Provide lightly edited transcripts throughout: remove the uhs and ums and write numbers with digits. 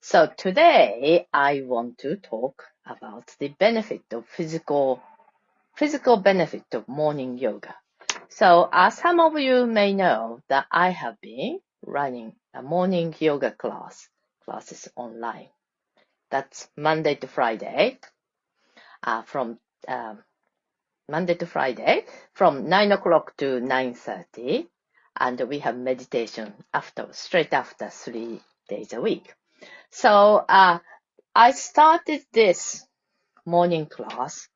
So today I want to talk about the benefit of physical benefit of morning yoga. So as some of you may know that I have been running a morning yoga classes online. That's Monday to Friday, from Monday to Friday from 9 o'clock to 9:30, and we have meditation straight after 3 days a week. So I started this morning class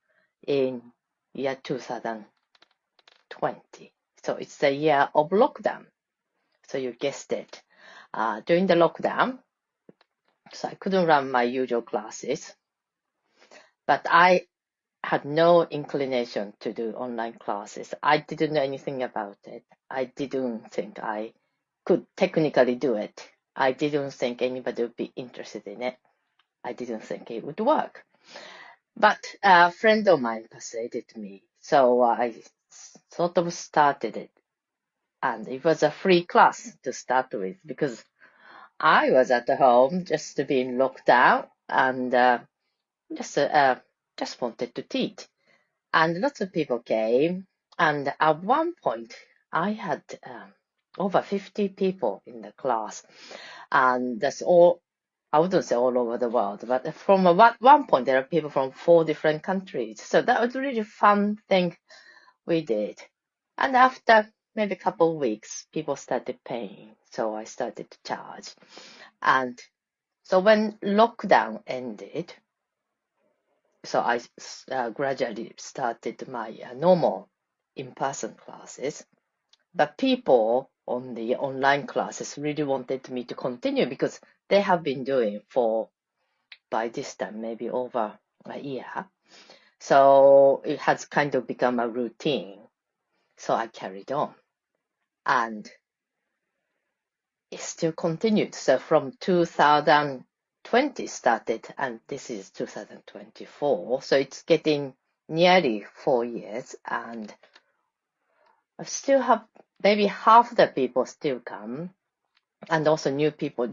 in year 2020. So it's the year of lockdown. So you guessed it. During the lockdown, so I couldn't run my usual classes, but I had no inclination to do online classes. I didn't know anything about it. I didn't think I could technically do it. I didn't think anybody would be interested in it. I didn't think it would work. But a friend of mine persuaded me, so I sort of started it. And it was a free class to start with because I was at home just being locked down and just wanted to teach. And lots of people came. And at one point, I had over 50 people in the class. And that's all. I wouldn't say all over the world, but from one point, there are people from 4 different countries. So that was a really fun thing we did. And after maybe a couple of weeks, people started paying. So I started to charge. And so when lockdown ended, so I gradually started my normal in-person classes. But people on the online classes really wanted me to continue because they have been doing for, by this time, maybe over a year. So it has kind of become a routine. So I carried on. And it still continued. So from 2020 started, and this is 2024. So it's getting nearly 4 years. And I still have maybe half the people still come. And also new people,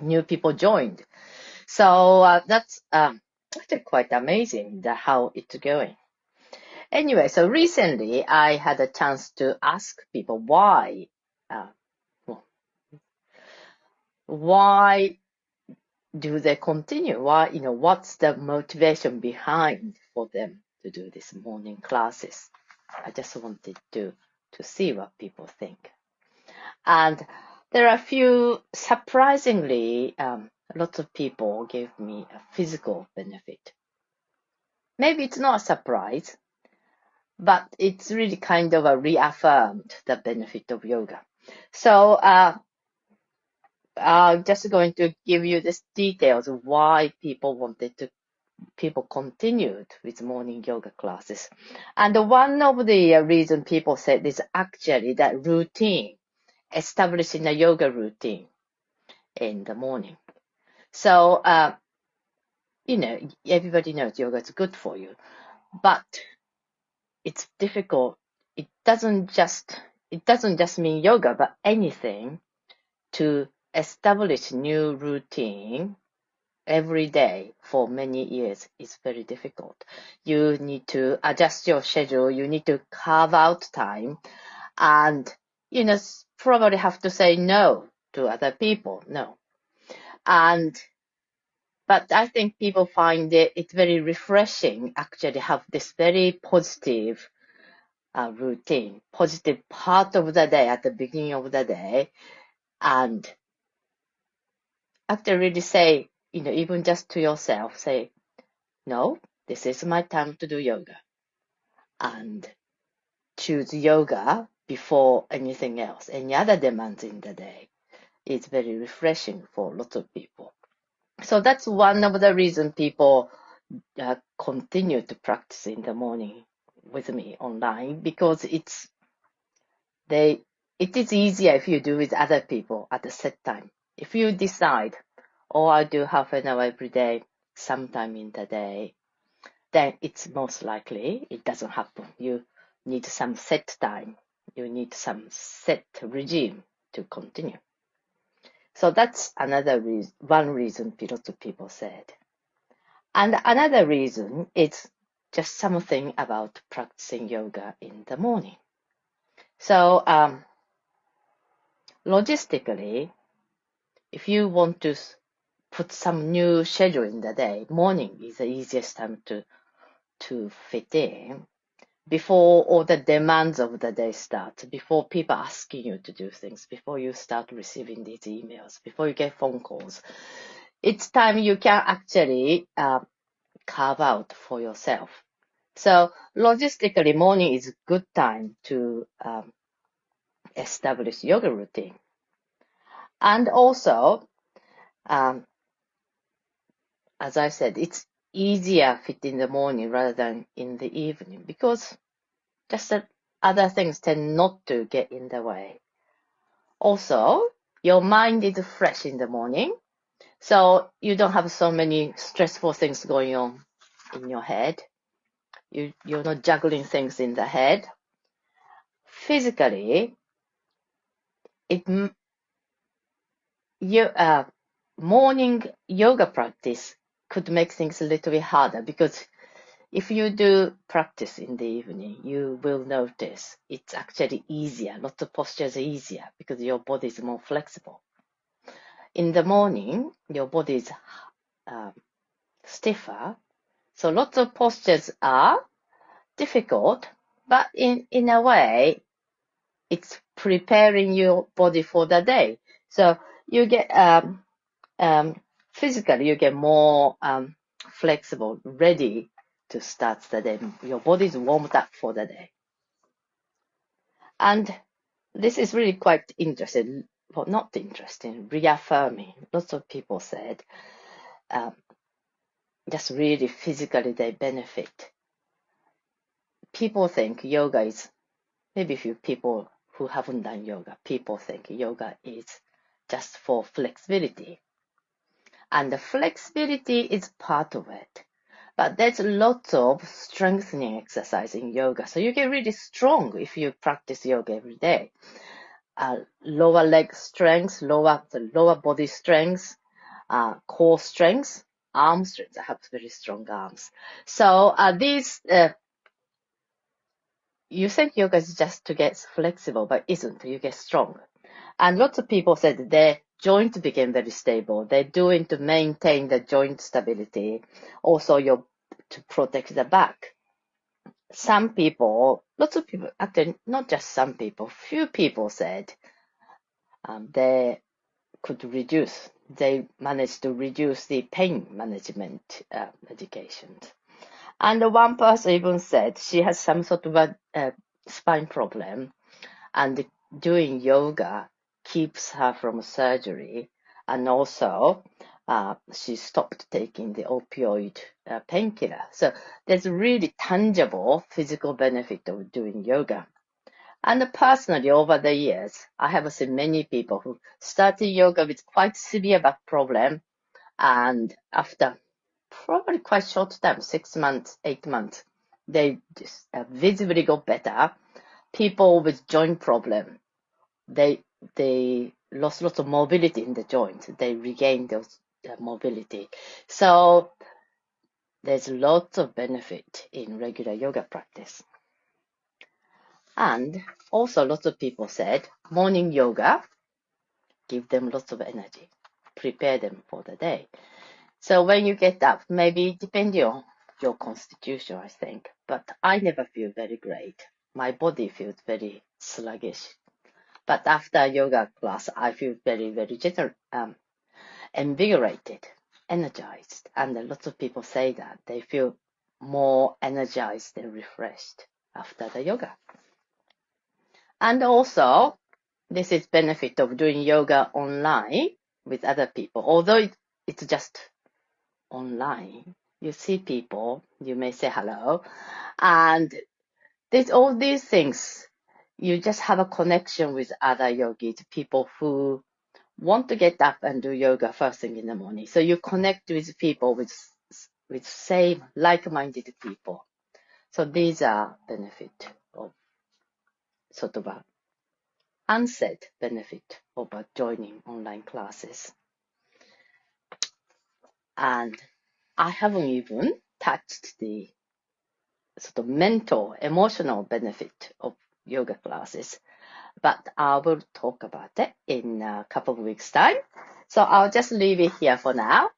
new people joined. So that's actually quite amazing how it's going. Anyway, so recently I had a chance to ask people why do they continue? Why, what's the motivation behind for them to do these morning classes? I just wanted to see what people think. And there are a few, surprisingly, lots of people gave me a physical benefit. Maybe it's not a surprise, but it's really kind of reaffirmed the benefit of yoga. So I'm just going to give you the details of why people continued with morning yoga classes. And one of the reasons people said is actually that routine, establishing a yoga routine in the morning. So, everybody knows yoga is good for you, but it's difficult. It doesn't just mean yoga, but anything to establish new routine every day for many years is very difficult. You need to adjust your schedule. You need to carve out time and, probably have to say no to other people. No. But I think people find it very refreshing actually have this very positive routine, positive part of the day at the beginning of the day, and actually really say, even just to yourself, say, no, this is my time to do yoga, and choose yoga before anything else, any other demands in the day. It's very refreshing for lots of people. So that's one of the reasons people continue to practice in the morning with me online, because it is easier if you do with other people at a set time. If you decide, I do half an hour every day, sometime in the day, then it's most likely it doesn't happen. You need some set time. You need some set regime to continue. So that's another reason, one reason lots of people said. And another reason is just something about practicing yoga in the morning. So logistically, if you want to put some new schedule in the day, morning is the easiest time to fit in before all the demands of the day start, before people asking you to do things, before you start receiving these emails, before you get phone calls. It's time you can actually carve out for yourself. So logistically, morning is a good time to establish yoga routine. And also, as I said, it's easier fit in the morning rather than in the evening because just that other things tend not to get in the way. Also, your mind is fresh in the morning, so you don't have so many stressful things going on in your head. You're not juggling things in the head. Physically, morning yoga practice could make things a little bit harder because if you do practice in the evening, you will notice it's actually easier. Lots of postures are easier because your body is more flexible. In the morning, your body is stiffer, so lots of postures are difficult, but in a way, it's preparing your body for the day. So you get physically, you get more flexible, ready to start the day. Your body is warmed up for the day. And this is really quite interesting, well, not interesting, reaffirming. Lots of people said just really physically they benefit. People think yoga is, maybe a few people who haven't done yoga, people think yoga is just for flexibility. And the flexibility is part of it. But there's lots of strengthening exercise in yoga. So you get really strong if you practice yoga every day. Lower leg strength, lower body strength, core strength, arm strength. I have very strong arms. So these, you think yoga is just to get flexible, but isn't. You get strong. And lots of people said their joint became very stable. They're doing to maintain the joint stability. Also, to protect the back. Some people, lots of people, actually not just some people, few people said they managed to reduce the pain management medications. And one person even said she has some sort of a spine problem, and doing yoga keeps her from surgery, and also she stopped taking the opioid painkiller. So there's a really tangible physical benefit of doing yoga. And personally, over the years, I have seen many people who started yoga with quite severe back problem, and after probably quite short time, 6 months, 8 months, they just visibly got better. People with joint problem, they lost lots of mobility in the joints. They regained those mobility. So there's lots of benefit in regular yoga practice. And also lots of people said morning yoga give them lots of energy, prepare them for the day. So when you get up, maybe depending on your constitution, I think, but I never feel very great. My body feels very sluggish. But after yoga class, I feel very, very invigorated, energized. And lots of people say that they feel more energized and refreshed after the yoga. And also, this is benefit of doing yoga online with other people. Although it's just online, you see people, you may say hello, and there's all these things. You just have a connection with other yogis, people who want to get up and do yoga first thing in the morning. So you connect with people with same like-minded people. So these are benefit of sort of unsaid benefit of joining online classes. And I haven't even touched the sort of mental, emotional benefit of yoga classes, but I will talk about it in a couple of weeks' time. So I'll just leave it here for now.